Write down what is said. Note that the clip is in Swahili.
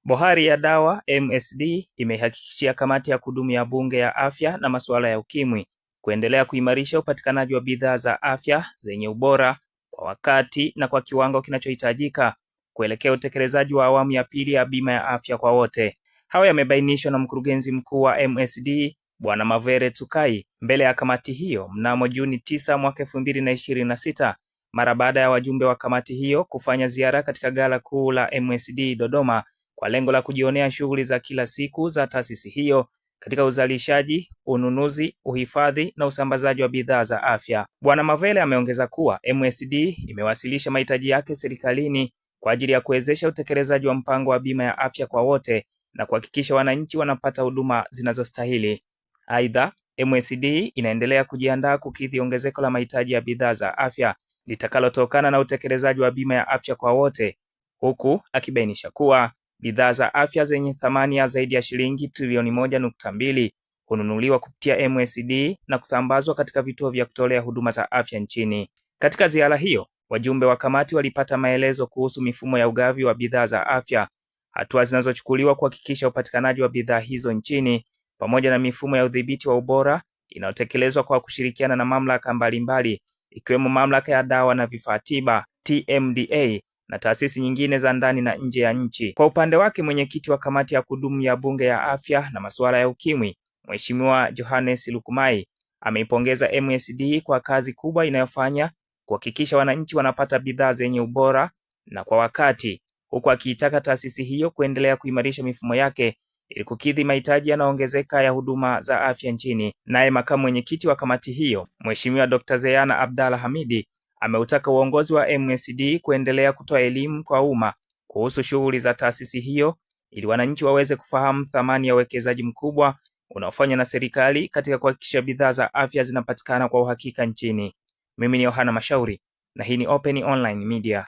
Bohari ya dawa MSD imehakikishia kamati ya kudumu ya Bunge ya Afya na masuala ya Ukimwi kuendelea kuimarisha upatikanaji wa bidhaa za afya zenye ubora kwa wakati na kwa kiwango kinachohitajika kuelekea utekelezaji wa awamu ya pili ya bima ya afya kwa wote. Hayo yamebainishwa na mkurugenzi mkuu wa MSD Bwana Mavere Tukai mbele ya kamati hiyo mnamo Juni 9 mwaka 2026 mara baada ya wajumbe wa kamati hiyo kufanya ziara katika ghala kuu la MSD Dodoma kwa lengo la kujionea shughuli za kila siku za taasisi hiyo katika uzalishaji, ununuzi, uhifadhi na usambazaji wa bidhaa za afya. Bwana Mavele ameongeza kuwa MSD imewasilisha mahitaji yake serikalini kwa ajili ya kuwezesha utekelezaji wa mpango wa bima ya afya kwa wote na kuhakikisha wananchi wanapata huduma zinazostahili. Aidha, MSD inaendelea kujiandaa kukidhi ongezeko la mahitaji ya bidhaa za afya litakalotokana na utekelezaji wa bima ya afya kwa wote, huku akibainisha kuwa bidhaa za afya zenye thamani ya zaidi ya shilingi trilioni 1.2 hununuliwa kupitia MSD na kusambazwa katika vituo vya kutolea huduma za afya nchini. Katika ziara hiyo, wajumbe wa kamati walipata maelezo kuhusu mifumo ya ugavi wa bidhaa za afya, hatua zinazochukuliwa kuhakikisha upatikanaji wa bidhaa hizo nchini, pamoja na mifumo ya udhibiti wa ubora inayotekelezwa kwa kushirikiana na mamlaka mbalimbali ikiwemo Mamlaka ya Dawa na Vifaa Tiba TMDA na taasisi nyingine za ndani na nje ya nchi. Kwa upande wake, mwenyekiti wa kamati ya kudumu ya Bunge ya Afya na masuala ya Ukimwi, Mheshimiwa Johannes Lukumai, ameipongeza MSD kwa kazi kubwa inayofanya kuhakikisha wananchi wanapata bidhaa zenye ubora na kwa wakati, huku akiitaka taasisi hiyo kuendelea kuimarisha mifumo yake ili kukidhi mahitaji yanayoongezeka ya huduma za afya nchini. Naye makamu mwenyekiti wa kamati hiyo, Mheshimiwa Dr. Zeyana Abdalla Hamidi, ameutaka uongozi wa MSD kuendelea kutoa elimu kwa umma kuhusu shughuli za taasisi hiyo ili wananchi waweze kufahamu thamani ya uwekezaji mkubwa unaofanywa na serikali katika kuhakikisha bidhaa za afya zinapatikana kwa uhakika nchini. Mimi ni Yohana Mashauri na hii ni Open Online Media.